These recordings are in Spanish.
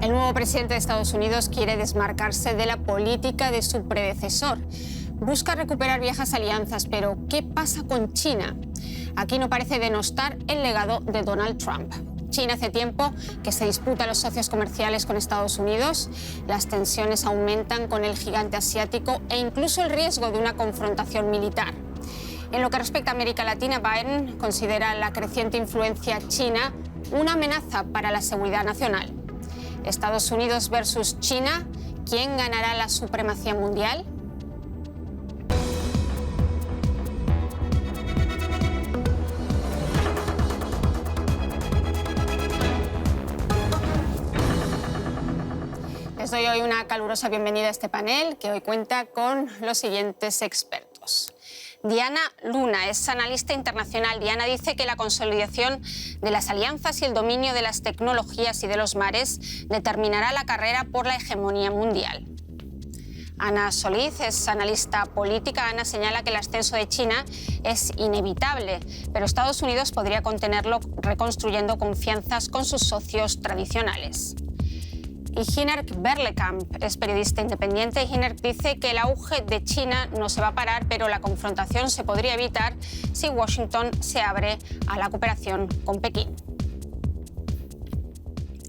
El nuevo presidente de Estados Unidos quiere desmarcarse de la política de su predecesor. Busca recuperar viejas alianzas, pero ¿qué pasa con China? Aquí no parece denostar el legado de Donald Trump. China hace tiempo que se disputa los socios comerciales con Estados Unidos. Las tensiones aumentan con el gigante asiático e incluso el riesgo de una confrontación militar. En lo que respecta a América Latina, Biden considera la creciente influencia china una amenaza para la seguridad nacional. Estados Unidos versus China, ¿quién ganará la supremacía mundial? Les doy hoy una calurosa bienvenida a este panel, que hoy cuenta con los siguientes expertos. Diana Luna es analista internacional. Diana dice que la consolidación de las alianzas y el dominio de las tecnologías y de los mares determinará la carrera por la hegemonía mundial. Ana Solís es analista política. Ana señala que el ascenso de China es inevitable, pero Estados Unidos podría contenerlo reconstruyendo confianzas con sus socios tradicionales. Y Hinnerk Berlekamp es periodista independiente. Hinnerk dice que el auge de China no se va a parar, pero la confrontación se podría evitar si Washington se abre a la cooperación con Pekín.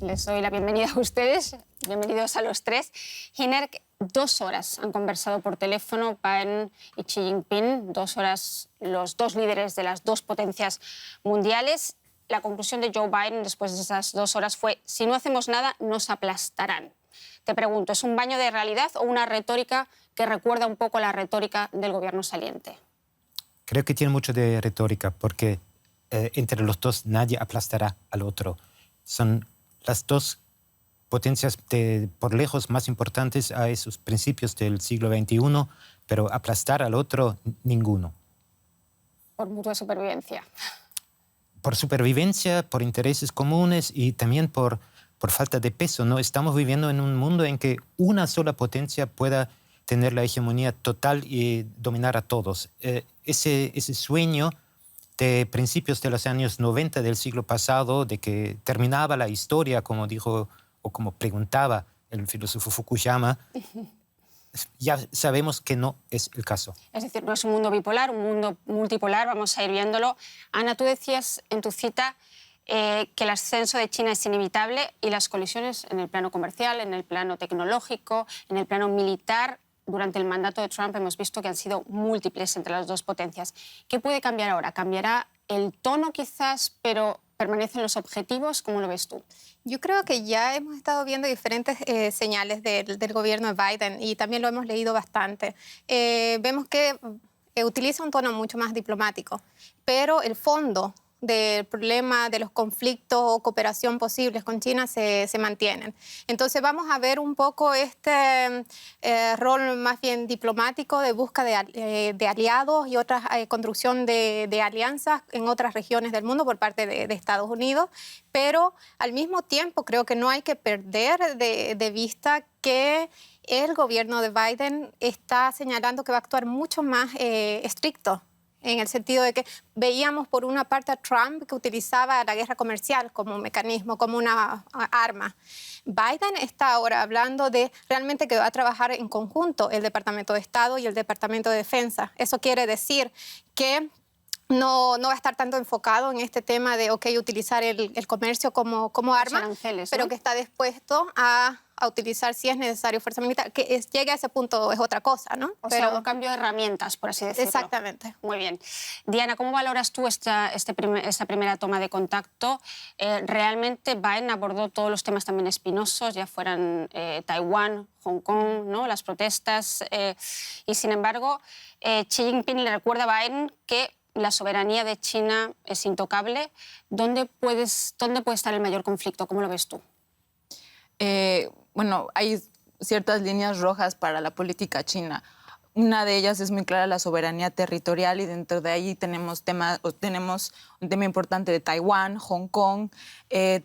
Les doy la bienvenida a ustedes. Bienvenidos a los tres. Hinnerk, 2 horas han conversado por teléfono Biden y Xi Jinping, 2 horas los dos líderes de las dos potencias mundiales. La conclusión de Joe Biden después de esas 2 horas fue: si no hacemos nada, nos aplastarán. Te pregunto, ¿es un baño de realidad o una retórica que recuerda un poco la retórica del gobierno saliente? Creo que tiene mucho de retórica, porque entre los dos nadie aplastará al otro. Son las dos potencias por lejos más importantes a esos principios del siglo XXI, pero aplastar al otro, ninguno. Por mutua supervivencia. Por supervivencia, por intereses comunes y también por falta de peso, ¿no? Estamos viviendo en un mundo en que una sola potencia pueda tener la hegemonía total y dominar a todos. Ese sueño de principios de los años 90 del siglo pasado, de que terminaba la historia, como dijo o como preguntaba el filósofo Fukuyama, ya sabemos que no es el caso. Es decir, no es un mundo bipolar, un mundo multipolar, vamos a ir viéndolo. Ana, tú decías en tu cita que el ascenso de China es inevitable y las colisiones en el plano comercial, en el plano tecnológico, en el plano militar, durante el mandato de Trump hemos visto que han sido múltiples entre las dos potencias. ¿Qué puede cambiar ahora? ¿Cambiará el tono quizás, pero permanecen los objetivos? ¿Cómo lo ves tú? Yo creo que ya hemos estado viendo diferentes señales del gobierno de Biden y también lo hemos leído bastante. Vemos que utiliza un tono mucho más diplomático, pero el fondo del problema de los conflictos o cooperación posibles con China se mantienen. Entonces vamos a ver un poco este rol más bien diplomático de búsqueda de aliados y otra construcción de alianzas en otras regiones del mundo por parte de Estados Unidos, pero al mismo tiempo creo que no hay que perder de vista que el gobierno de Biden está señalando que va a actuar mucho más estricto, en el sentido de que veíamos por una parte a Trump que utilizaba la guerra comercial como un mecanismo, como una arma. Biden está ahora hablando de realmente que va a trabajar en conjunto el Departamento de Estado y el Departamento de Defensa. Eso quiere decir que no va a estar tanto enfocado en este tema de utilizar el comercio como arma, aranceles, pero ¿no? que está dispuesto a utilizar, si es necesario, fuerza militar. Que llegue a ese punto es otra cosa, ¿no? O sea, un cambio de herramientas, por así decirlo. Exactamente. Muy bien. Diana, ¿cómo valoras tú esta primera toma de contacto? Realmente Biden abordó todos los temas también espinosos, ya fueran Taiwán, Hong Kong, ¿no? Las protestas. Y sin embargo, Xi Jinping le recuerda a Biden que la soberanía de China es intocable. ¿Dónde puede estar el mayor conflicto? ¿Cómo lo ves tú? Bueno, hay ciertas líneas rojas para la política china. Una de ellas es muy clara, la soberanía territorial, y dentro de ahí tenemos un tema importante de Taiwán, Hong Kong,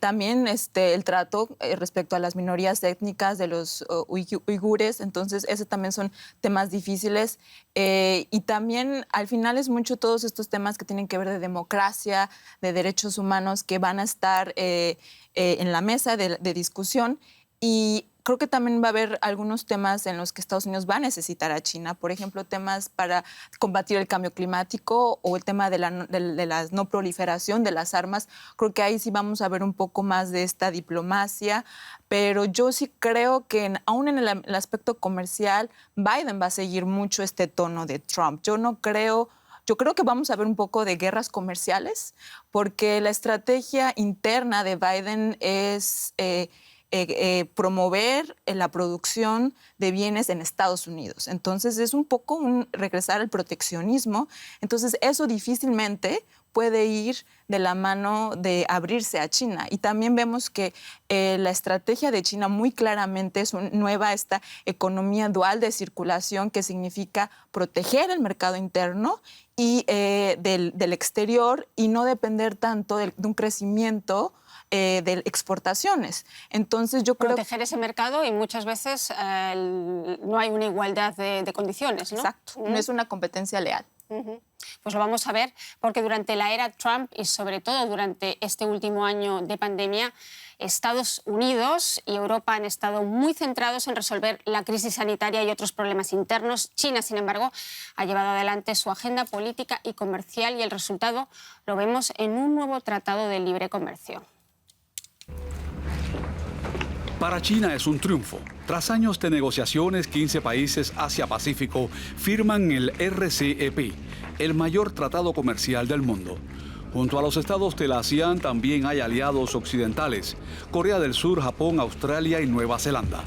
también el trato respecto a las minorías étnicas de los uigures. Entonces, esos también son temas difíciles. Y también, al final, es mucho todos estos temas que tienen que ver de democracia, de derechos humanos, que van a estar en la mesa de discusión. Y creo que también va a haber algunos temas en los que Estados Unidos va a necesitar a China, por ejemplo, temas para combatir el cambio climático o el tema de la no proliferación de las armas. Creo que ahí sí vamos a ver un poco más de esta diplomacia, pero yo sí creo que aún en el aspecto comercial, Biden va a seguir mucho este tono de Trump. Yo creo que vamos a ver un poco de guerras comerciales, porque la estrategia interna de Biden es promover la producción de bienes en Estados Unidos. Entonces, es un poco regresar al proteccionismo. Entonces, eso difícilmente puede ir de la mano de abrirse a China. Y también vemos que la estrategia de China muy claramente es esta economía dual de circulación, que significa proteger el mercado interno y del exterior y no depender tanto de un crecimiento de exportaciones. Entonces yo creo... Proteger ese mercado y muchas veces no hay una igualdad de condiciones, ¿no? Exacto, no es una competencia leal. Pues lo vamos a ver, porque durante la era Trump y sobre todo durante este último año de pandemia, Estados Unidos y Europa han estado muy centrados en resolver la crisis sanitaria y otros problemas internos. China, sin embargo, ha llevado adelante su agenda política y comercial y el resultado lo vemos en un nuevo tratado de libre comercio. Para China es un triunfo. Tras años de negociaciones, 15 países Asia-Pacífico firman el RCEP, el mayor tratado comercial del mundo. Junto a los estados de la ASEAN también hay aliados occidentales: Corea del Sur, Japón, Australia y Nueva Zelanda.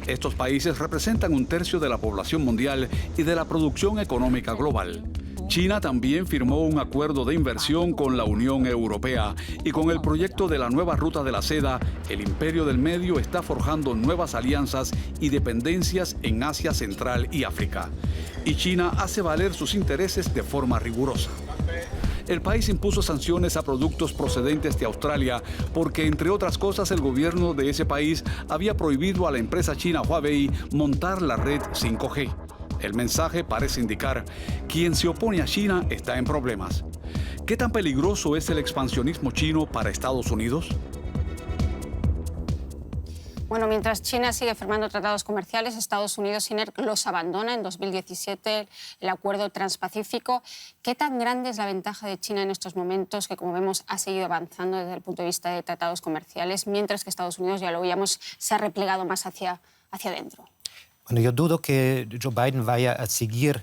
Estos países representan 1/3 de la población mundial y de la producción económica global. China también firmó un acuerdo de inversión con la Unión Europea y con el proyecto de la nueva ruta de la seda, el Imperio del Medio está forjando nuevas alianzas y dependencias en Asia Central y África. Y China hace valer sus intereses de forma rigurosa. El país impuso sanciones a productos procedentes de Australia porque, entre otras cosas, el gobierno de ese país había prohibido a la empresa china Huawei montar la red 5G. El mensaje parece indicar: quien se opone a China está en problemas. ¿Qué tan peligroso es el expansionismo chino para Estados Unidos? Bueno, mientras China sigue firmando tratados comerciales, Estados Unidos los abandona en 2017, el acuerdo transpacífico. ¿Qué tan grande es la ventaja de China en estos momentos, que, como vemos, ha seguido avanzando desde el punto de vista de tratados comerciales, mientras que Estados Unidos, ya lo veíamos, se ha replegado más hacia adentro? Bueno, yo dudo que Joe Biden vaya a seguir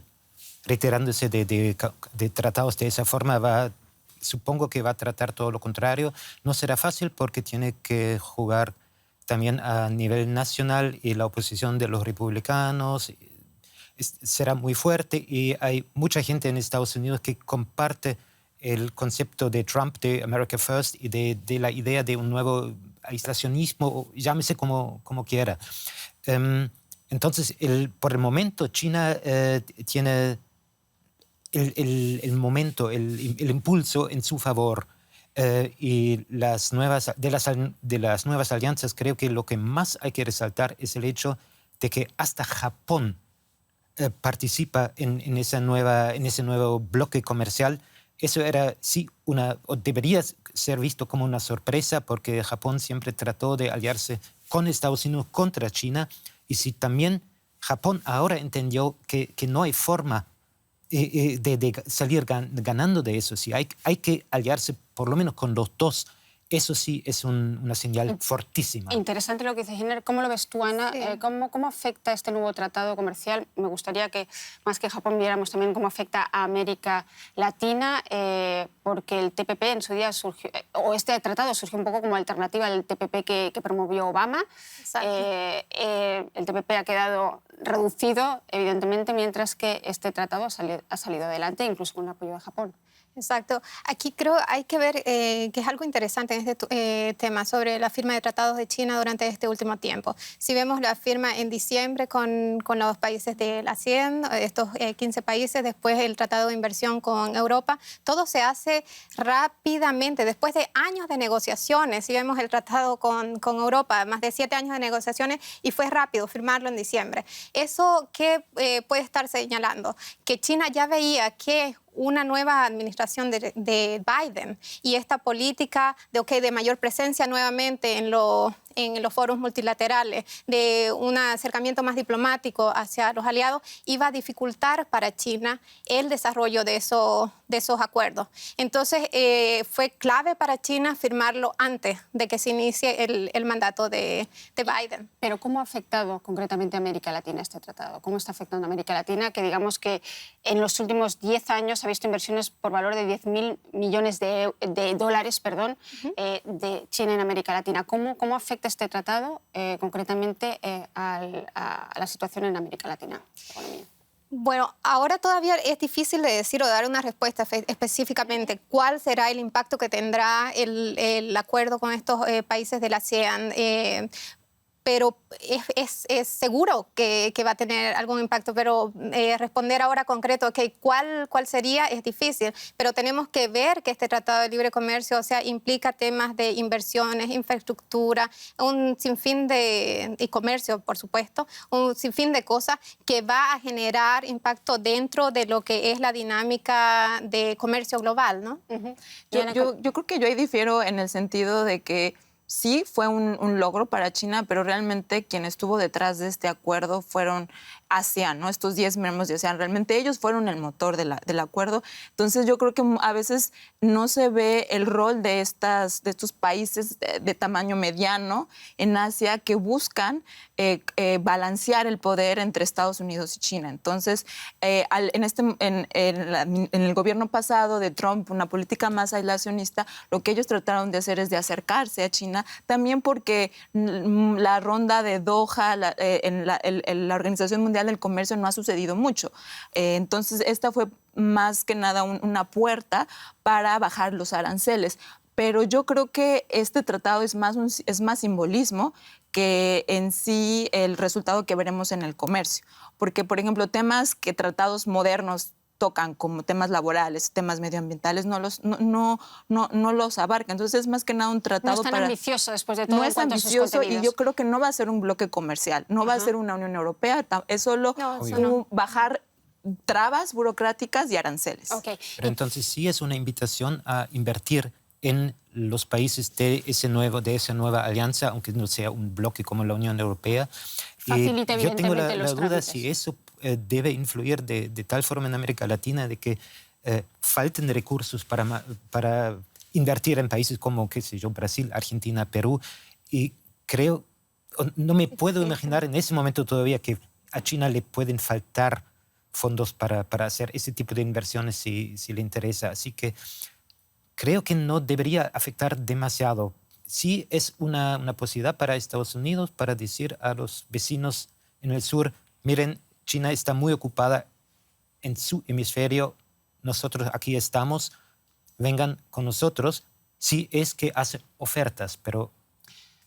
retirándose de tratados de esa forma. Supongo que va a tratar todo lo contrario. No será fácil porque tiene que jugar también a nivel nacional y la oposición de los republicanos será muy fuerte y hay mucha gente en Estados Unidos que comparte el concepto de Trump de America First y de la idea de un nuevo aislacionismo, llámese como quiera. Entonces, por el momento, China tiene el momento, el impulso en su favor. Y de las nuevas alianzas, creo que lo que más hay que resaltar es el hecho de que hasta Japón participa en ese nuevo bloque comercial. Eso era, sí, o debería ser visto como una sorpresa, porque Japón siempre trató de aliarse con Estados Unidos contra China. Y si también Japón ahora entendió que no hay forma de salir ganando de eso, sí, hay que aliarse por lo menos con los dos. Eso sí es una señal fortísima. Interesante lo que dice Giner. ¿Cómo lo ves tú, Ana? Sí. ¿Cómo afecta este nuevo tratado comercial? Me gustaría que, más que Japón, viéramos también cómo afecta a América Latina, porque el TPP en su día surgió, o este tratado surgió un poco como alternativa al TPP que promovió Obama. El TPP ha quedado reducido, evidentemente, mientras que este tratado ha salido adelante, incluso con el apoyo de Japón. Exacto. Aquí creo hay que ver que es algo interesante en este tema sobre la firma de tratados de China durante este último tiempo. Si vemos la firma en diciembre con los países de la ASEAN, estos 15 países, después el tratado de inversión con Europa, todo se hace rápidamente, después de años de negociaciones. Si vemos el tratado con Europa, más de 7 años de negociaciones, y fue rápido firmarlo en diciembre. ¿Eso qué puede estar señalando? Que China ya veía que una nueva administración de Biden y esta política de mayor presencia nuevamente en los foros multilaterales, de un acercamiento más diplomático hacia los aliados, iba a dificultar para China el desarrollo de esos acuerdos. Entonces, fue clave para China firmarlo antes de que se inicie el mandato de Biden. Pero ¿cómo ha afectado concretamente a América Latina este tratado? ¿Cómo está afectando a América Latina? Que digamos que en los últimos 10 años ha visto inversiones por valor de 10.000 millones de dólares de China en América Latina. ¿Cómo afecta este tratado concretamente a la situación en América Latina? Bueno, ahora todavía es difícil de decir o dar una respuesta específicamente cuál será el impacto que tendrá el acuerdo con estos países de la ASEAN. Pero es seguro que va a tener algún impacto, pero responder ahora concreto, okay, ¿cuál sería? Es difícil, pero tenemos que ver que este Tratado de Libre Comercio, o sea, implica temas de inversiones, infraestructura, un sinfín y comercio, por supuesto, un sinfín de cosas que va a generar impacto dentro de lo que es la dinámica de comercio global, ¿no? Yo creo que yo ahí difiero en el sentido de que sí fue un logro para China, pero realmente quien estuvo detrás de este acuerdo fueron ASEAN, ¿no? Estos 10 miembros de ASEAN. Realmente ellos fueron el motor del acuerdo. Entonces yo creo que a veces no se ve el rol de estos países de tamaño mediano en Asia que buscan balancear el poder entre Estados Unidos y China. Entonces, en el gobierno pasado de Trump, una política más aislacionista, lo que ellos trataron de hacer es de acercarse a China, también porque la ronda de Doha en la Organización Mundial del Comercio no ha sucedido mucho. Entonces, esta fue más que nada una puerta para bajar los aranceles. Pero yo creo que este tratado es más simbolismo que en sí el resultado que veremos en el comercio. Porque, por ejemplo, tratados modernos tocan como temas laborales, temas medioambientales, no los abarca. Entonces es más que nada un tratado no es tan ambicioso después de todo. No es ambicioso y yo creo que no va a ser un bloque comercial, no va a ser una Unión Europea, es solo bajar trabas burocráticas y aranceles. Okay. Pero entonces sí es una invitación a invertir en los países de esa nueva alianza, aunque no sea un bloque como la Unión Europea. Facilita yo tengo la los duda trámites. si eso debe influir de tal forma en América Latina de que falten recursos para invertir en países como, qué sé yo, Brasil, Argentina, Perú. Y creo, no me puedo imaginar en ese momento todavía que a China le pueden faltar fondos para hacer ese tipo de inversiones si le interesa. Así que creo que no debería afectar demasiado. Sí es una posibilidad para Estados Unidos para decir a los vecinos en el sur, miren, China está muy ocupada en su hemisferio, nosotros aquí estamos, vengan con nosotros, si es que hacen ofertas, pero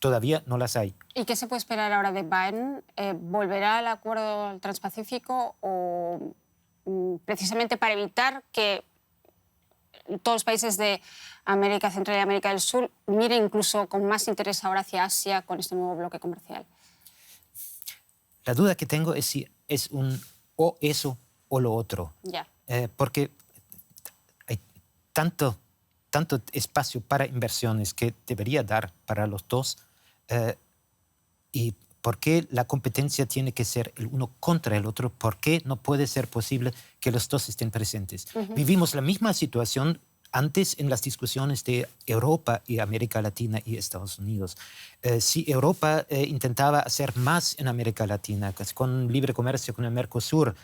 todavía no las hay. ¿Y qué se puede esperar ahora de Biden? ¿Volverá al acuerdo transpacífico o precisamente para evitar que todos los países de América Central y América del Sur miren incluso con más interés ahora hacia Asia con este nuevo bloque comercial? La duda que tengo es si es o eso o lo otro. Ya. Porque hay tanto espacio para inversiones que debería dar para los dos. ¿Y por qué la competencia tiene que ser el uno contra el otro? ¿Por qué no puede ser posible que los dos estén presentes? Vivimos la misma situación antes en las discusiones de Europa y América Latina y Estados Unidos. Si Europa intentaba hacer más en América Latina, con libre comercio con el Mercosur,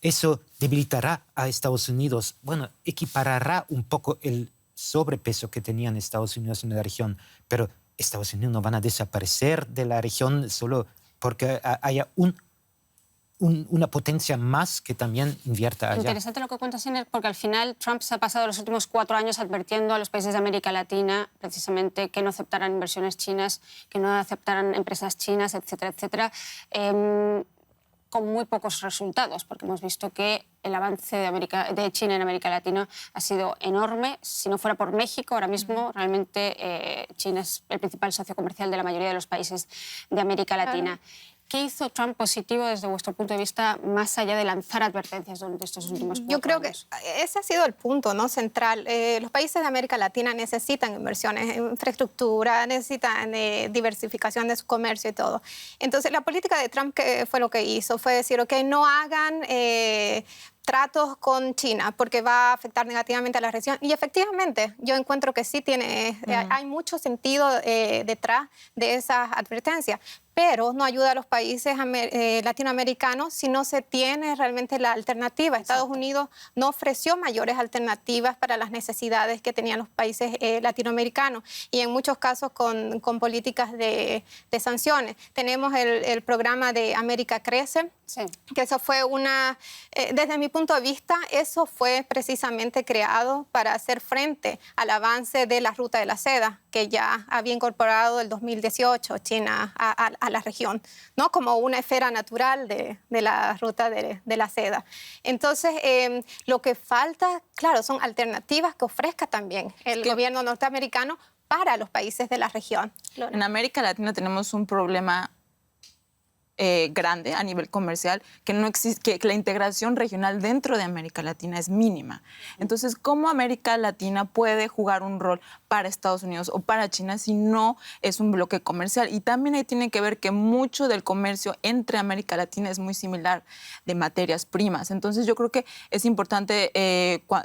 eso debilitará a Estados Unidos. Bueno, equiparará un poco el sobrepeso que tenían Estados Unidos en la región, pero Estados Unidos no van a desaparecer de la región solo porque haya una potencia más que también invierta allá. Interesante lo que cuentas, Iner, porque al final Trump se ha pasado los últimos 4 años advirtiendo a los países de América Latina precisamente que no aceptaran inversiones chinas, que no aceptaran empresas chinas, etcétera, etcétera, con muy pocos resultados, porque hemos visto que el avance de China en América Latina ha sido enorme. Si no fuera por México, ahora mismo realmente China es el principal socio comercial de la mayoría de los países de América Latina. ¿Qué hizo Trump positivo desde vuestro punto de vista, más allá de lanzar advertencias durante estos últimos 4 años? Yo creo que ese ha sido el punto, ¿no?, central. Los países de América Latina necesitan inversiones en infraestructura, necesitan diversificación de su comercio y todo. Entonces, la política de Trump, ¿qué fue lo que hizo? Fue decir, ok, no hagan tratos con China porque va a afectar negativamente a la región. Y efectivamente, yo encuentro que sí tiene, hay mucho sentido detrás de esas advertencias, pero no ayuda a los países latinoamericanos si no se tiene realmente la alternativa. Estados Unidos no ofreció mayores alternativas para las necesidades que tenían los países latinoamericanos y en muchos casos con políticas de sanciones. Tenemos el programa de América Crece, sí, que eso fue desde mi punto de vista, eso fue precisamente creado para hacer frente al avance de la Ruta de la Seda, que ya había incorporado el 2018 China a la región, ¿no?, como una esfera natural de la Ruta de la Seda. Entonces, lo que falta, claro, son alternativas que ofrezca también el gobierno norteamericano para los países de la región. En América Latina tenemos un problema grande a nivel comercial, que no existe, que la integración regional dentro de América Latina es mínima. Entonces, ¿cómo América Latina puede jugar un rol para Estados Unidos o para China si no es un bloque comercial? Y también ahí tiene que ver que mucho del comercio entre América Latina es muy similar de materias primas. Entonces, yo creo que es importante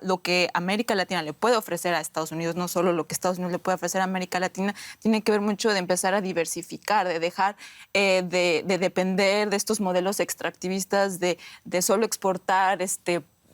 lo que América Latina le puede ofrecer a Estados Unidos, no solo lo que Estados Unidos le puede ofrecer a América Latina, tiene que ver mucho de empezar a diversificar, de dejar de depender de estos modelos extractivistas de solo exportar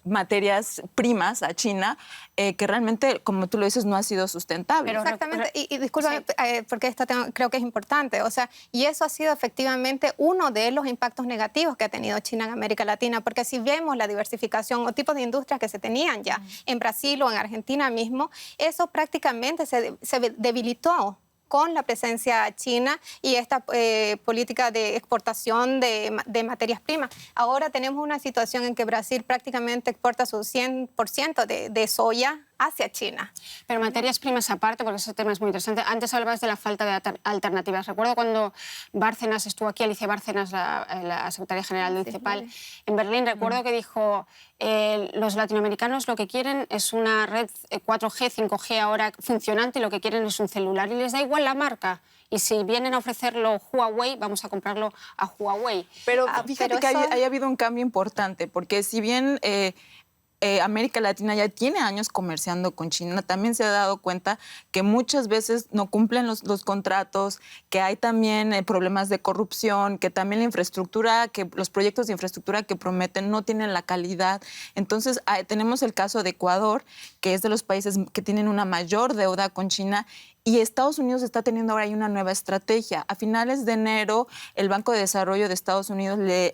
materias primas a China, que realmente, como tú lo dices, no ha sido sustentable. Exactamente, y discúlpame, sí, porque esto creo que es importante, o sea, y eso ha sido efectivamente uno de los impactos negativos que ha tenido China en América Latina, porque si vemos la diversificación o tipos de industrias que se tenían ya en Brasil o en Argentina mismo, eso prácticamente se debilitó con la presencia china y esta política de exportación de materias primas. Ahora tenemos una situación en que Brasil prácticamente exporta su 100% de soya hacia China. Pero materias primas aparte, porque ese tema es muy interesante. Antes hablabas de la falta de alternativas. Recuerdo cuando Bárcenas estuvo aquí, Alicia Bárcenas, la secretaria general del CEPAL, en Berlín, recuerdo que dijo, los latinoamericanos lo que quieren es una red 4G, 5G ahora funcionante, y lo que quieren es un celular. Y les da igual la marca. Y si vienen a ofrecerlo Huawei, vamos a comprarlo a Huawei. Pero fíjate que haya habido un cambio importante, porque si bien América Latina ya tiene años comerciando con China, también se ha dado cuenta que muchas veces no cumplen los contratos, que hay también problemas de corrupción, que también la infraestructura, que los proyectos de infraestructura que prometen no tienen la calidad. Entonces, tenemos el caso de Ecuador, que es de los países que tienen una mayor deuda con China, y Estados Unidos está teniendo ahora una nueva estrategia. A finales de enero, el Banco de Desarrollo de Estados Unidos les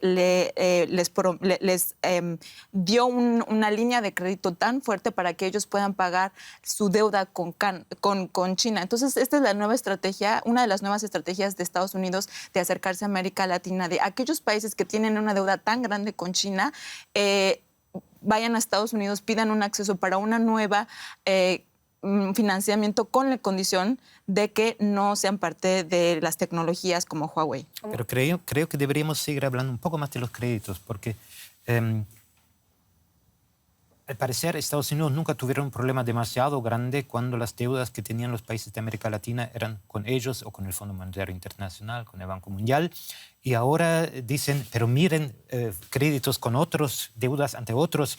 dio una línea de crédito tan fuerte para que ellos puedan pagar su deuda con China. Entonces, esta es la nueva estrategia, una de las nuevas estrategias de Estados Unidos de acercarse a América Latina, de aquellos países que tienen una deuda tan grande con China, vayan a Estados Unidos, pidan un acceso para una nueva financiamiento con la condición de que no sean parte de las tecnologías como Huawei. Pero creo que deberíamos seguir hablando un poco más de los créditos, porque al parecer Estados Unidos nunca tuvieron un problema demasiado grande cuando las deudas que tenían los países de América Latina eran con ellos o con el Fondo Monetario Internacional, con el Banco Mundial. Y ahora dicen, pero miren, créditos con otros, deudas ante otros,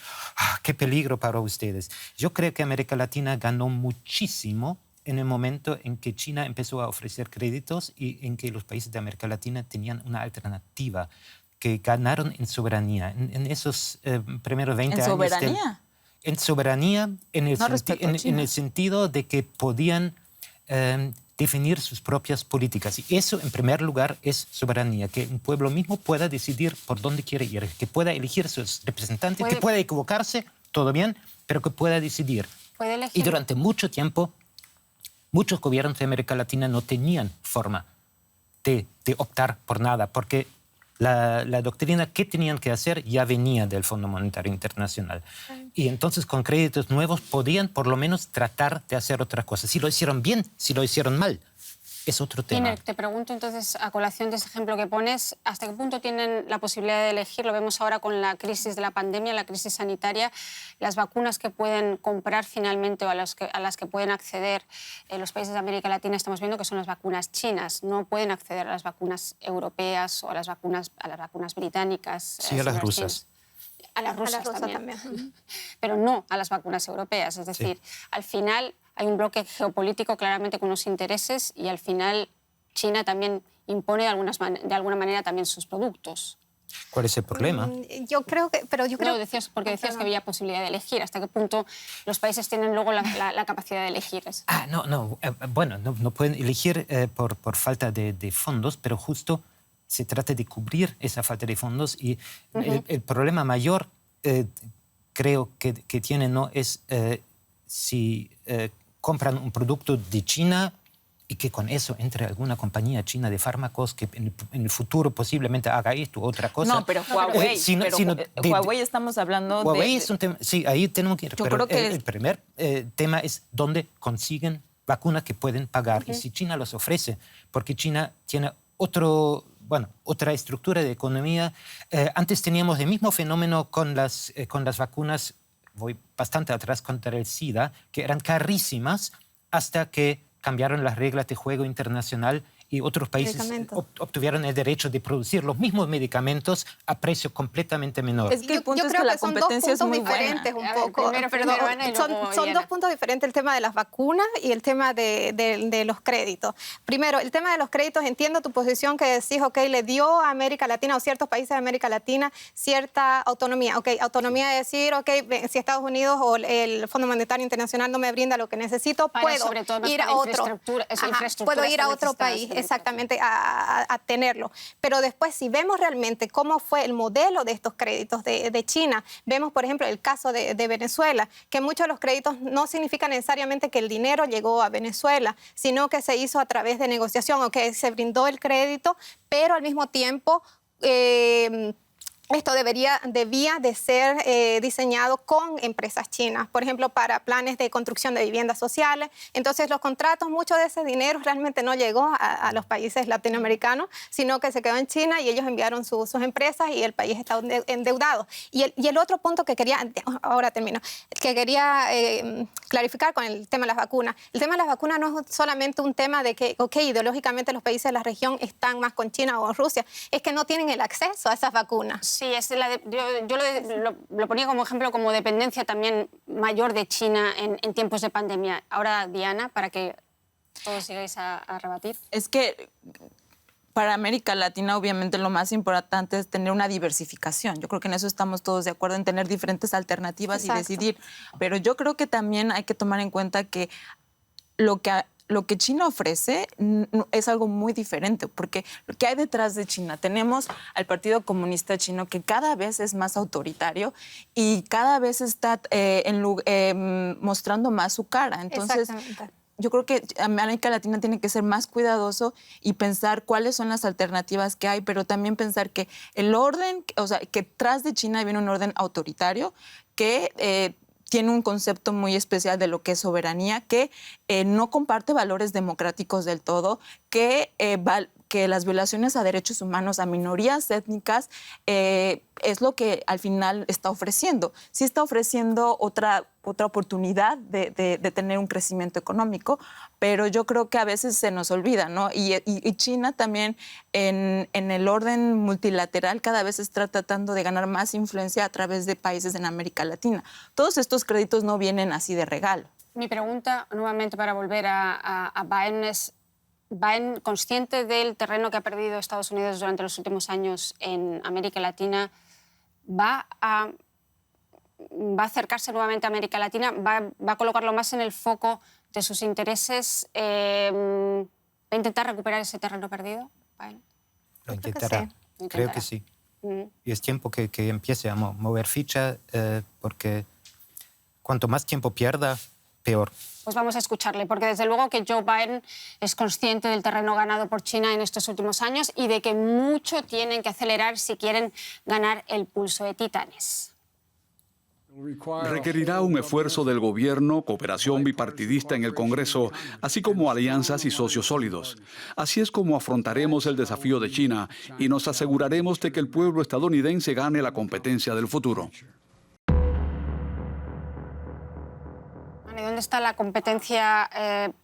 qué peligro para ustedes. Yo creo que América Latina ganó muchísimo en el momento en que China empezó a ofrecer créditos y en que los países de América Latina tenían una alternativa, que ganaron en soberanía. En esos primeros 20 años... ¿En soberanía? En soberanía, en el sentido de que podían definir sus propias políticas. Y eso, en primer lugar, es soberanía, que un pueblo mismo pueda decidir por dónde quiere ir, que pueda elegir sus representantes, que pueda equivocarse, todo bien, pero que pueda decidir. Y durante mucho tiempo, muchos gobiernos de América Latina no tenían forma de optar por nada, porque la doctrina que tenían que hacer ya venía del Fondo Monetario Internacional. Y entonces con créditos nuevos podían por lo menos tratar de hacer otras cosas. Si lo hicieron bien, si lo hicieron mal, es otro tema. Giner, te pregunto entonces, a colación de ese ejemplo que pones, ¿hasta qué punto tienen la posibilidad de elegir? Lo vemos ahora con la crisis de la pandemia, la crisis sanitaria, las vacunas que pueden comprar finalmente o a las que pueden acceder los países de América Latina, estamos viendo que son las vacunas chinas. No pueden acceder a las vacunas europeas o a las vacunas británicas. Sí, a las rusas. A las rusas también. Pero no a las vacunas europeas. Es decir, al final hay un bloque geopolítico claramente con unos intereses y al final China también impone de alguna manera también sus productos. ¿Cuál es el problema? Yo creo que... No, decías que había posibilidad de elegir. ¿Hasta qué punto los países tienen luego la capacidad de elegir? Bueno, no pueden elegir por falta de fondos, pero justo se trata de cubrir esa falta de fondos y el problema mayor creo que tienen no es si compran un producto de China y que con eso entre alguna compañía china de fármacos que en el futuro posiblemente haga esto u otra cosa. No, pero Huawei, Huawei estamos hablando Huawei es un tema, sí, ahí tenemos que ir. Yo pero creo que el primer tema es dónde consiguen vacunas que pueden pagar y si China los ofrece, porque China tiene otra estructura de economía. Antes teníamos el mismo fenómeno con las vacunas, voy bastante atrás, contra el SIDA, que eran carísimas hasta que cambiaron las reglas de juego internacional y otros países obtuvieron el derecho de producir los mismos medicamentos a precio completamente menor. Es que el punto es que la competencia es muy buena. Son dos puntos diferentes, el tema de las vacunas y el tema de los créditos. Primero, el tema de los créditos, entiendo tu posición que decís, ok, le dio a América Latina o ciertos países de América Latina cierta autonomía. Ok, autonomía de decir, ok, si Estados Unidos o el Fondo Monetario Internacional no me brinda lo que necesito, puedo ir a otro. Puedo ir a otro país. Exactamente, a tenerlo. Pero después, si vemos realmente cómo fue el modelo de estos créditos de China, vemos, por ejemplo, el caso de Venezuela, que muchos de los créditos no significan necesariamente que el dinero llegó a Venezuela, sino que se hizo a través de negociación, o que se brindó el crédito, pero al mismo tiempo... esto debía de ser diseñado con empresas chinas, por ejemplo, para planes de construcción de viviendas sociales. Entonces, los contratos, mucho de ese dinero realmente no llegó a los países latinoamericanos, sino que se quedó en China y ellos enviaron sus empresas y el país está endeudado. Y el otro punto que quería, ahora termino, que quería clarificar con el tema de las vacunas. El tema de las vacunas no es solamente un tema de que, ok, ideológicamente los países de la región están más con China o Rusia, es que no tienen el acceso a esas vacunas. Sí, yo lo ponía como ejemplo, como dependencia también mayor de China en tiempos de pandemia. Ahora, Diana, para que todos sigáis a rebatir. Es que para América Latina, obviamente, lo más importante es tener una diversificación. Yo creo que en eso estamos todos de acuerdo, en tener diferentes alternativas. Exacto. Y decidir. Pero yo creo que también hay que tomar en cuenta que lo que China ofrece es algo muy diferente, porque lo que hay detrás de China, tenemos al Partido Comunista Chino, que cada vez es más autoritario y cada vez está mostrando más su cara. Entonces, yo creo que América Latina tiene que ser más cuidadoso y pensar cuáles son las alternativas que hay, pero también pensar que el orden, o sea, que tras de China viene un orden autoritario que... tiene un concepto muy especial de lo que es soberanía, que no comparte valores democráticos del todo, que las violaciones a derechos humanos, a minorías étnicas, es lo que al final está ofreciendo. Sí está ofreciendo otra oportunidad de tener un crecimiento económico, pero yo creo que a veces se nos olvida, ¿no? Y China también en el orden multilateral cada vez está tratando de ganar más influencia a través de países en América Latina. Todos estos créditos no vienen así de regalo. Mi pregunta, nuevamente para volver a Biden, es: ¿Biden, consciente del terreno que ha perdido Estados Unidos durante los últimos años en América Latina, va a acercarse nuevamente a América Latina, va a colocarlo más en el foco de sus intereses, va a intentar recuperar ese terreno perdido? Biden. Lo intentará. Creo que sí. Y es tiempo que empiece a mover ficha, porque cuanto más tiempo pierda, peor. Pues vamos a escucharle, porque desde luego que Joe Biden es consciente del terreno ganado por China en estos últimos años y de que mucho tienen que acelerar si quieren ganar el pulso de titanes. Requerirá un esfuerzo del gobierno, cooperación bipartidista en el Congreso, así como alianzas y socios sólidos. Así es como afrontaremos el desafío de China y nos aseguraremos de que el pueblo estadounidense gane la competencia del futuro. ¿Y dónde está la competencia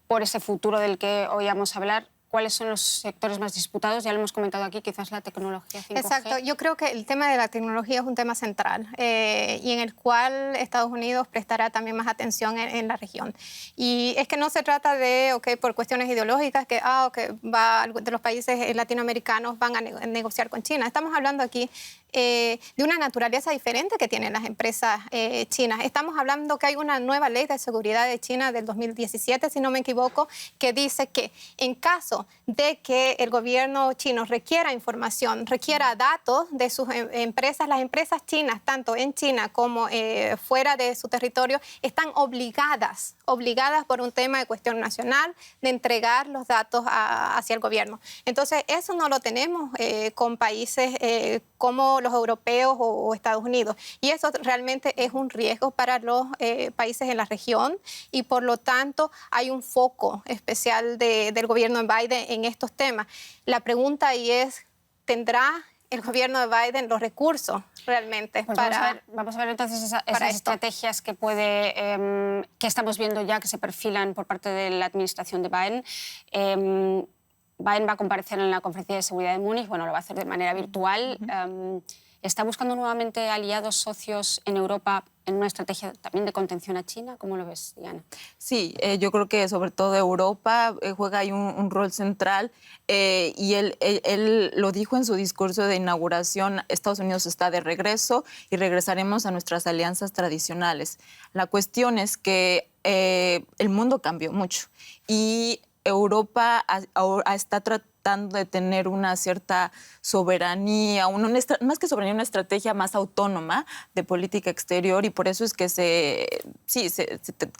por ese futuro del que oíamos hablar? ¿Cuáles son los sectores más disputados? Ya lo hemos comentado aquí, quizás la tecnología 5G. Exacto. Yo creo que el tema de la tecnología es un tema central y en el cual Estados Unidos prestará también más atención en la región. Y es que no se trata de, por cuestiones ideológicas, que de los países latinoamericanos van a negociar con China. Estamos hablando aquí de una naturaleza diferente que tienen las empresas chinas. Estamos hablando que hay una nueva ley de seguridad de China del 2017, si no me equivoco, que dice que en caso de que el gobierno chino requiera información, requiera datos de sus empresas, las empresas chinas, tanto en China como fuera de su territorio, están obligadas por un tema de cuestión nacional de entregar los datos hacia el gobierno. Entonces, eso no lo tenemos con países como los europeos o Estados Unidos. Y eso realmente es un riesgo para los países en la región y por lo tanto hay un foco especial del gobierno de Biden en estos temas. La pregunta ahí es, ¿tendrá el gobierno de Biden los recursos realmente pues para vamos a ver entonces esas estrategias que estamos viendo ya que se perfilan por parte de la administración de Biden? Biden va a comparecer en la Conferencia de Seguridad de Múnich, bueno, lo va a hacer de manera virtual. ¿Está buscando nuevamente aliados, socios en Europa en una estrategia también de contención a China? ¿Cómo lo ves, Diana? Sí, yo creo que sobre todo Europa juega ahí un rol central y él lo dijo en su discurso de inauguración, Estados Unidos está de regreso y regresaremos a nuestras alianzas tradicionales. La cuestión es que el mundo cambió mucho y Europa está tratando de tener una cierta soberanía, más que soberanía, una estrategia más autónoma de política exterior y por eso es que se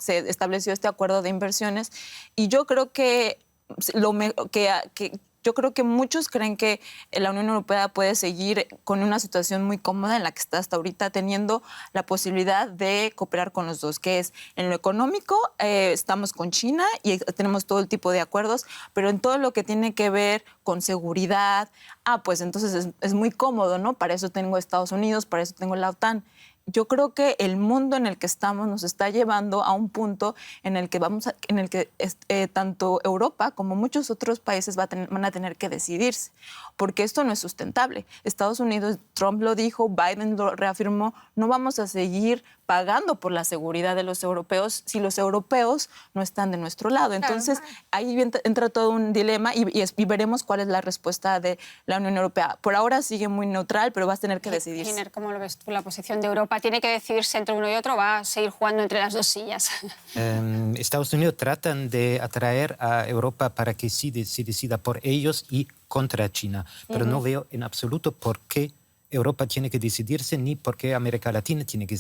estableció este acuerdo de inversiones. Y yo creo que yo creo que muchos creen que la Unión Europea puede seguir con una situación muy cómoda en la que está hasta ahorita, teniendo la posibilidad de cooperar con los dos, que es en lo económico, estamos con China y tenemos todo el tipo de acuerdos, pero en todo lo que tiene que ver con seguridad, pues entonces es muy cómodo, ¿no? Para eso tengo Estados Unidos, para eso tengo la OTAN. Yo creo que el mundo en el que estamos nos está llevando a un punto en el que tanto Europa como muchos otros países van a tener que decidirse, porque esto no es sustentable. Estados Unidos, Trump lo dijo, Biden lo reafirmó, no vamos a seguir pagando por la seguridad de los europeos si los europeos no están de nuestro lado. Entonces, ahí entra todo un dilema y veremos cuál es la respuesta de la Unión Europea. Por ahora sigue muy neutral, pero vas a tener que decidirse. Giner, ¿cómo lo ves tú la posición de Europa? ¿Tiene que decidirse entre uno y otro o va a seguir jugando entre las dos sillas? Estados Unidos tratan de atraer a Europa para que sí se decida por ellos y contra China, pero no veo en absoluto por qué Europa tiene que decidirse ni por qué América Latina tiene que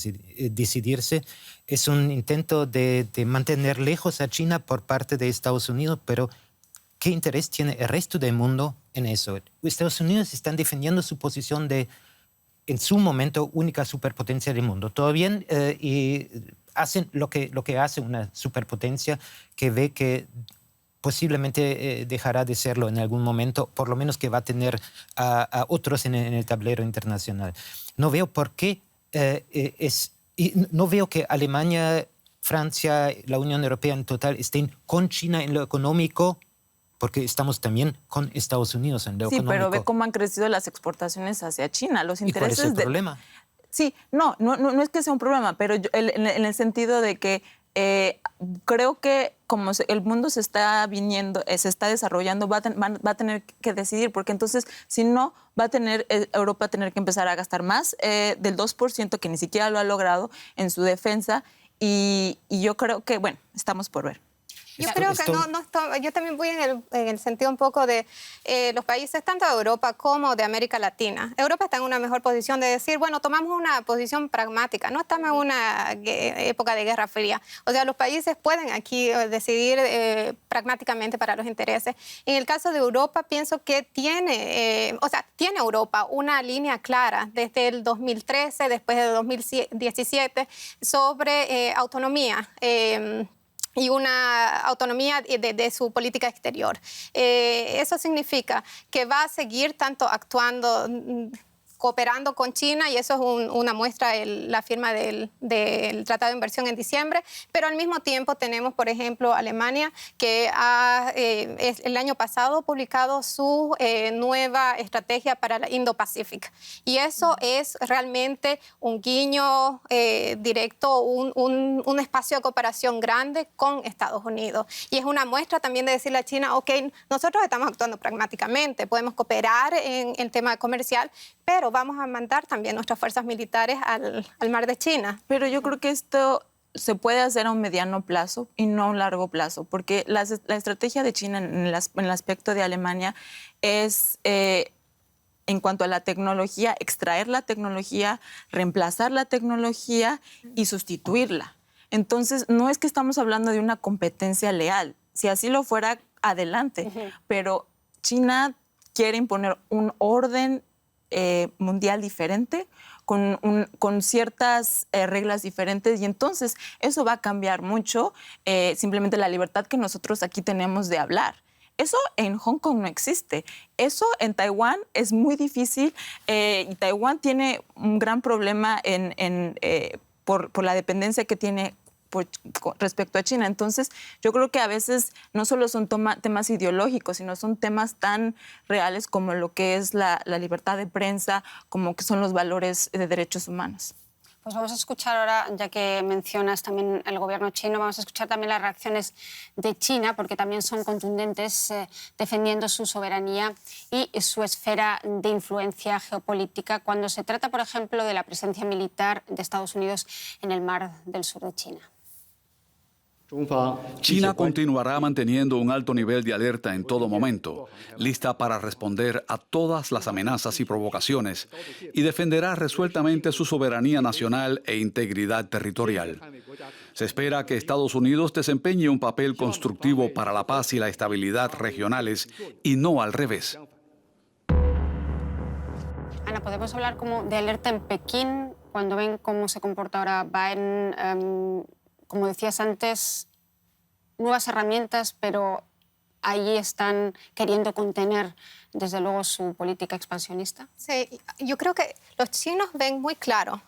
decidirse. Es un intento de mantener lejos a China por parte de Estados Unidos, pero ¿qué interés tiene el resto del mundo en eso? Estados Unidos están defendiendo su posición de, en su momento, única superpotencia del mundo. Todo bien, y hacen lo que hace una superpotencia que ve que posiblemente dejará de serlo en algún momento, por lo menos que va a tener a otros en el tablero internacional. No veo por qué no veo que Alemania, Francia, la Unión Europea en total estén con China en lo económico, porque estamos también con Estados Unidos en lo económico. Sí, pero ve cómo han crecido las exportaciones hacia China. Los intereses ¿Y cuál es el problema? Sí, no es que sea un problema, pero en el sentido de que creo que como el mundo se está desarrollando, va a tener que decidir, porque entonces, si no, Europa a tener que empezar a gastar más del 2%, que ni siquiera lo ha logrado en su defensa, y yo creo que, bueno, estamos por ver. Yo creo que yo también voy en el sentido un poco de los países, tanto de Europa como de América Latina. Europa está en una mejor posición de decir, bueno, tomamos una posición pragmática, no estamos en una época de Guerra Fría. O sea, los países pueden aquí decidir pragmáticamente para los intereses. En el caso de Europa, pienso que tiene Europa una línea clara desde el 2013, después de 2017, sobre autonomía. Y una autonomía de su política exterior. Eso significa que va a seguir tanto actuando, cooperando con China, y eso es una muestra, la firma del Tratado de Inversión en diciembre, pero al mismo tiempo tenemos, por ejemplo, Alemania, que el año pasado ha publicado su nueva estrategia para la Indo-Pacific. Y eso es realmente un guiño directo, un espacio de cooperación grande con Estados Unidos. Y es una muestra también de decirle a China, ok, nosotros estamos actuando pragmáticamente, podemos cooperar en el tema comercial, pero vamos a mandar también nuestras fuerzas militares al mar de China. Pero yo creo que esto se puede hacer a un mediano plazo y no a un largo plazo, porque la estrategia de China en el aspecto de Alemania es, en cuanto a la tecnología, extraer la tecnología, reemplazar la tecnología y sustituirla. Entonces, no es que estamos hablando de una competencia leal. Si así lo fuera, adelante. Pero China quiere imponer un orden mundial diferente, con ciertas reglas diferentes, y entonces eso va a cambiar mucho simplemente la libertad que nosotros aquí tenemos de hablar. Eso en Hong Kong no existe. Eso en Taiwán es muy difícil, y Taiwán tiene un gran problema por la dependencia que tiene respecto a China. Entonces, yo creo que a veces no solo son temas ideológicos, sino son temas tan reales como lo que es la libertad de prensa, como que son los valores de derechos humanos. Pues vamos a escuchar ahora, ya que mencionas también el gobierno chino, vamos a escuchar también las reacciones de China, porque también son contundentes, defendiendo su soberanía y su esfera de influencia geopolítica cuando se trata, por ejemplo, de la presencia militar de Estados Unidos en el mar del sur de China. China continuará manteniendo un alto nivel de alerta en todo momento, lista para responder a todas las amenazas y provocaciones, y defenderá resueltamente su soberanía nacional e integridad territorial. Se espera que Estados Unidos desempeñe un papel constructivo para la paz y la estabilidad regionales, y no al revés. Ana, ¿podemos hablar como de alerta en Pekín cuando ven cómo se comporta ahora Biden? Como decías antes, nuevas herramientas, pero ahí están queriendo contener, desde luego, su política expansionista. Sí, yo creo que los chinos ven muy claro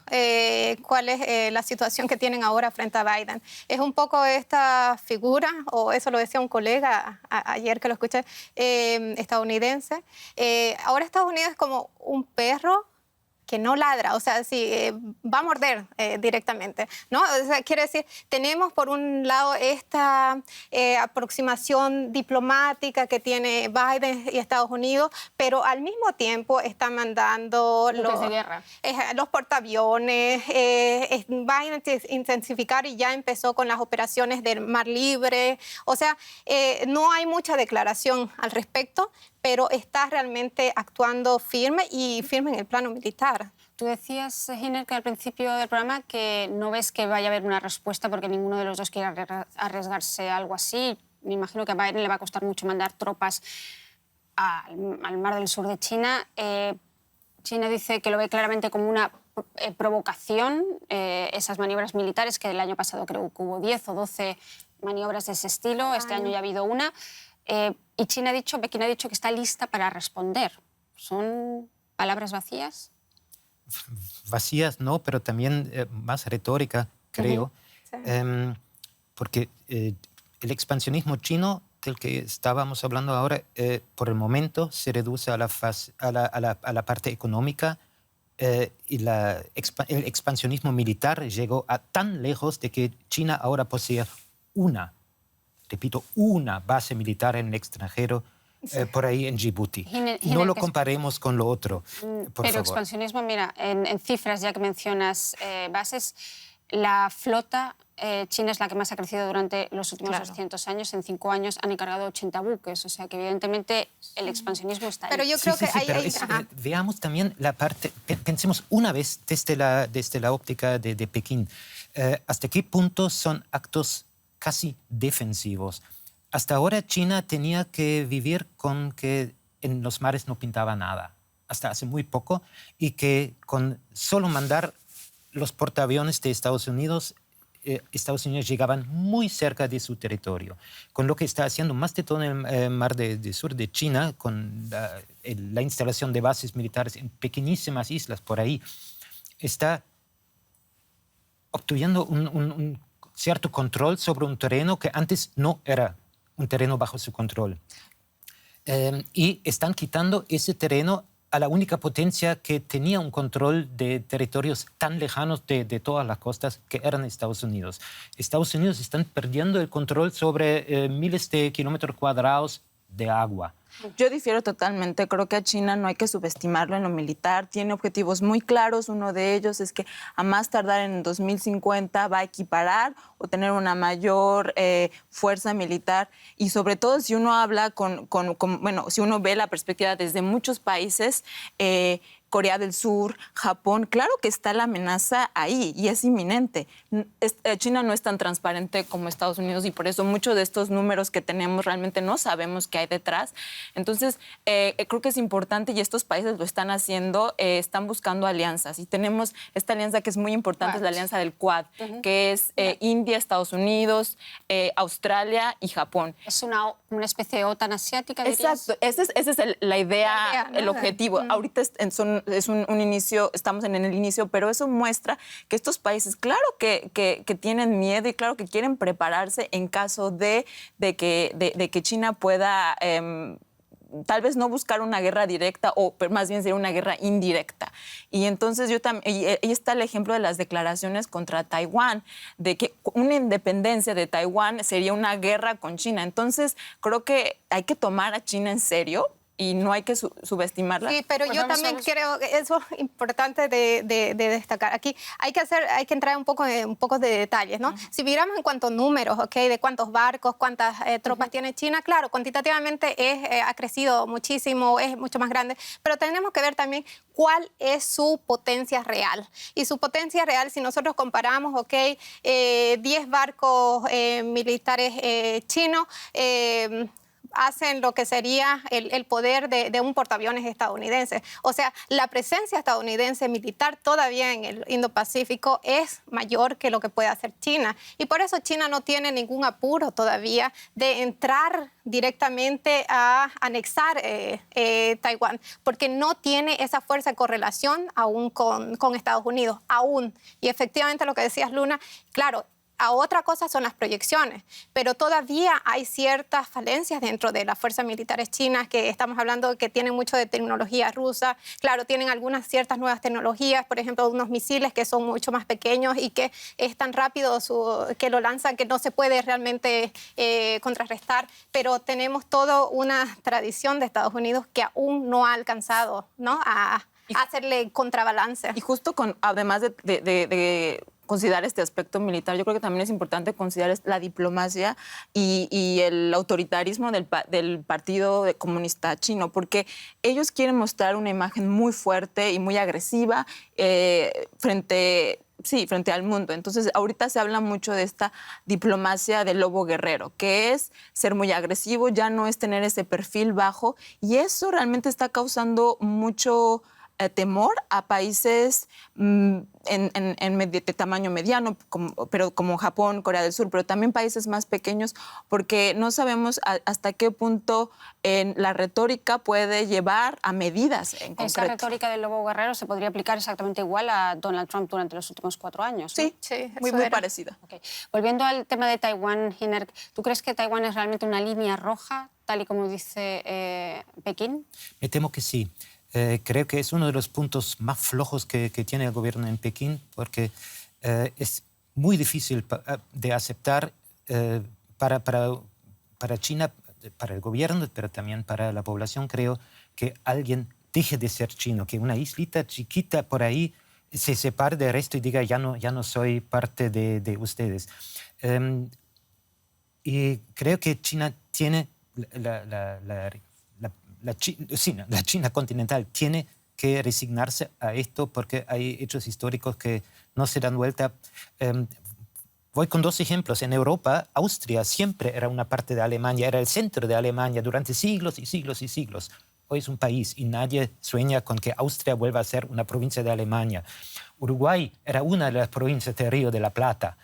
cuál es la situación que tienen ahora frente a Biden. Es un poco esta figura, o eso lo decía un colega ayer que lo escuché, estadounidense. Ahora Estados Unidos es como un perro que no ladra, o sea, sí, va a morder directamente, ¿no? O sea, quiere decir, tenemos por un lado esta aproximación diplomática que tiene Biden y Estados Unidos, pero al mismo tiempo está mandando los portaaviones, va a intensificar y ya empezó con las operaciones del Mar Libre. O sea, no hay mucha declaración al respecto, pero está realmente actuando firme en el plano militar. Tú decías, Giner, que al principio del programa que no ves que vaya a haber una respuesta porque ninguno de los dos quiere arriesgarse a algo así. Me imagino que a Biden le va a costar mucho mandar tropas al mar del sur de China. China dice que lo ve claramente como una provocación, esas maniobras militares, que el año pasado creo que hubo 10 o 12 maniobras de ese estilo. Este año ya ha habido una. Y Pekín ha dicho que está lista para responder. ¿Son palabras vacías? Vacías no, pero también más retórica, creo. Sí. Porque el expansionismo chino del que estábamos hablando ahora, por el momento se reduce a la parte económica, y el expansionismo militar llegó a tan lejos de que China ahora posee una base militar en el extranjero, por ahí en Djibouti. No lo comparemos con lo otro, por favor. Expansionismo, mira, en cifras, ya que mencionas bases, la flota China es la que más ha crecido durante los últimos Claro. 200 años. En 5 años han encargado 80 buques. O sea que evidentemente el expansionismo está ahí. Pero yo creo que pero ajá. veamos también la parte, pensemos una vez desde la óptica de Pekín, hasta qué punto son actos casi defensivos. Hasta ahora China tenía que vivir con que en los mares no pintaba nada, hasta hace muy poco, y que con solo mandar los portaaviones de Estados Unidos llegaban muy cerca de su territorio. Con lo que está haciendo más de todo en el mar del sur de China, con la instalación de bases militares en pequeñísimas islas por ahí, está obteniendo un cierto control sobre un terreno que antes no era un terreno bajo su control. Y están quitando ese terreno a la única potencia que tenía un control de territorios tan lejanos de todas las costas, que eran Estados Unidos. Estados Unidos están perdiendo el control sobre miles de kilómetros cuadrados de agua. Yo difiero totalmente. Creo que a China no hay que subestimarlo en lo militar. Tiene objetivos muy claros. Uno de ellos es que a más tardar en 2050 va a equiparar o tener una mayor fuerza militar. Y sobre todo si uno habla si uno ve la perspectiva desde muchos países, Corea del Sur, Japón, claro que está la amenaza ahí y es inminente. China no es tan transparente como Estados Unidos y por eso muchos de estos números que tenemos realmente no sabemos qué hay detrás. Entonces, creo que es importante y estos países lo están haciendo, están buscando alianzas. Y tenemos esta alianza que es muy importante, es la alianza del Quad, que es India, Estados Unidos, Australia y Japón. Es una especie de OTAN asiática, ¿dirías? Exacto, esa es la idea, ¿no? el objetivo. Ahorita es un inicio, estamos en el inicio, pero eso muestra que estos países, claro que tienen miedo y claro que quieren prepararse en caso de que China pueda tal vez no buscar una guerra directa o más bien sería una guerra indirecta. Y entonces ahí está el ejemplo de las declaraciones contra Taiwán, de que una independencia de Taiwán sería una guerra con China. Entonces creo que hay que tomar a China en serio y no hay que subestimarla. Sí, pero Pues yo vamos también a ver. creo que eso es importante de destacar. Aquí hay que entrar un poco de detalles, ¿no? Si miramos en cuanto a números, ¿ok? De cuántos barcos, cuántas tropas tiene China, claro, cuantitativamente ha crecido muchísimo, es mucho más grande, pero tenemos que ver también cuál es su potencia real. Y su potencia real, si nosotros comparamos, ¿ok? 10 barcos militares chinos, hacen lo que sería el poder de un portaaviones estadounidense. O sea, la presencia estadounidense militar todavía en el Indo-Pacífico es mayor que lo que puede hacer China. Y por eso China no tiene ningún apuro todavía de entrar directamente a anexar Taiwán, porque no tiene esa fuerza de correlación aún con Estados Unidos, aún. Y efectivamente lo que decías, Luna, claro, a otra cosa son las proyecciones, pero todavía hay ciertas falencias dentro de las fuerzas militares chinas, que estamos hablando que tienen mucho de tecnología rusa. Claro, tienen algunas ciertas nuevas tecnologías, por ejemplo, unos misiles que son mucho más pequeños y que es tan rápido que lo lanzan que no se puede realmente contrarrestar, pero tenemos toda una tradición de Estados Unidos que aún no ha alcanzado, ¿no? a hacerle contrabalance. Y justo además de considerar este aspecto militar, yo creo que también es importante considerar la diplomacia y el autoritarismo del Partido Comunista Chino, porque ellos quieren mostrar una imagen muy fuerte y muy agresiva frente al mundo. Entonces, ahorita se habla mucho de esta diplomacia del lobo guerrero, que es ser muy agresivo, ya no es tener ese perfil bajo, y eso realmente está causando mucho temor a países de tamaño mediano, como Japón, Corea del Sur, pero también países más pequeños, porque no sabemos hasta qué punto la retórica puede llevar a medidas en concreto. Esa retórica del lobo guerrero se podría aplicar exactamente igual a Donald Trump durante los últimos 4 años, ¿no? Sí, muy parecida. Okay. Volviendo al tema de Taiwán, Giner, ¿tú crees que Taiwán es realmente una línea roja, tal y como dice Pekín? Me temo que sí. Creo que es uno de los puntos más flojos que tiene el gobierno en Pekín, porque es muy difícil de aceptar para China, para el gobierno, pero también para la población, creo, que alguien deje de ser chino, que una islita chiquita por ahí se separe del resto y diga ya no soy parte de ustedes. Y creo que China tiene, la China continental tiene que resignarse a esto porque hay hechos históricos que no se dan vuelta. Voy con 2 ejemplos. En Europa, Austria siempre era una parte de Alemania, era el centro de Alemania durante siglos y siglos y siglos. Hoy es un país y nadie sueña con que Austria vuelva a ser una provincia de Alemania. Uruguay era una de las provincias de Río de la Plata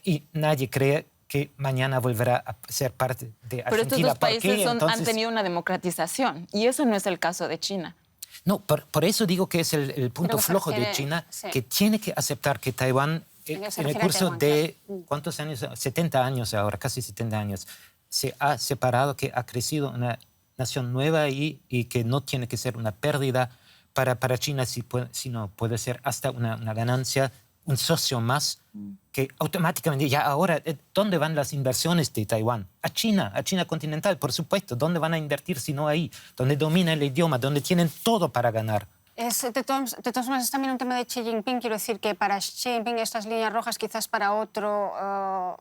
y nadie cree que mañana volverá a ser parte de Argentina. Pero estos dos países Entonces, han tenido una democratización y eso no es el caso de China. No, por eso digo que es el punto flojo de China, sí, que tiene que aceptar que Taiwán, en el curso de, ¿cuántos años? 70 años ahora, casi 70 años, se ha separado, que ha crecido una nación nueva y que no tiene que ser una pérdida para China, sino puede ser hasta una ganancia, un socio más, que automáticamente, ya ahora, ¿dónde van las inversiones de Taiwán? A China continental, por supuesto. ¿Dónde van a invertir si no ahí? Donde domina el idioma, donde tienen todo para ganar. De todas maneras, es también un tema de Xi Jinping. Quiero decir que para Xi Jinping estas líneas rojas quizás para otro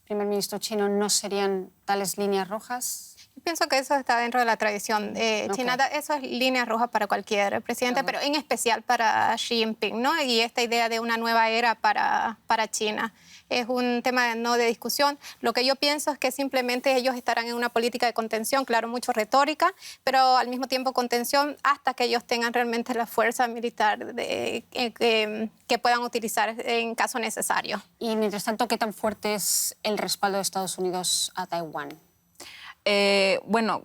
primer ministro chino no serían tales líneas rojas. Pienso que eso está dentro de la tradición china. Eso es línea roja para cualquier presidente, pero en especial para Xi Jinping, ¿no? Y esta idea de una nueva era para China es un tema no de discusión. Lo que yo pienso es que simplemente ellos estarán en una política de contención, claro, mucho retórica, pero al mismo tiempo contención hasta que ellos tengan realmente la fuerza militar que puedan utilizar en caso necesario. Y mientras tanto, ¿qué tan fuerte es el respaldo de Estados Unidos a Taiwán? Bueno,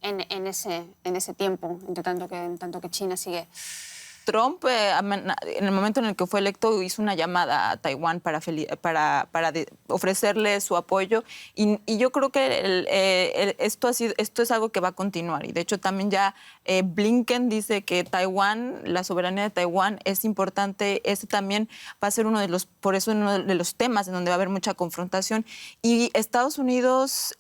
en ese tiempo, en tanto que China sigue. Trump, en el momento en el que fue electo, hizo una llamada a Taiwán para ofrecerle su apoyo y yo creo que esto es algo que va a continuar. Y de hecho también ya Blinken dice que Taiwán, la soberanía de Taiwán es importante. Este también va a ser uno de los temas en donde va a haber mucha confrontación. Y Estados Unidos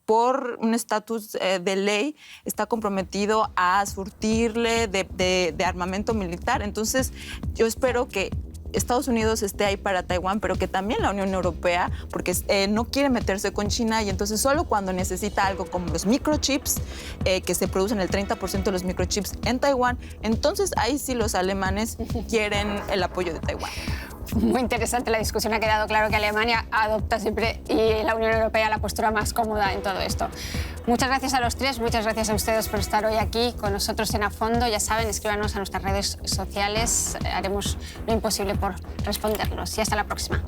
por un estatus de ley, está comprometido a surtirle de armamento militar. Entonces, yo espero que Estados Unidos esté ahí para Taiwán, pero que también la Unión Europea, porque no quiere meterse con China y entonces solo cuando necesita algo como los microchips, que se producen el 30% de los microchips en Taiwán, entonces ahí sí los alemanes quieren el apoyo de Taiwán. Muy interesante la discusión. Ha quedado claro que Alemania adopta siempre y la Unión Europea la postura más cómoda en todo esto. Muchas gracias a los tres, muchas gracias a ustedes por estar hoy aquí con nosotros en A Fondo. Ya saben, escríbanos a nuestras redes sociales. Haremos lo imposible por responderlos. Y hasta la próxima.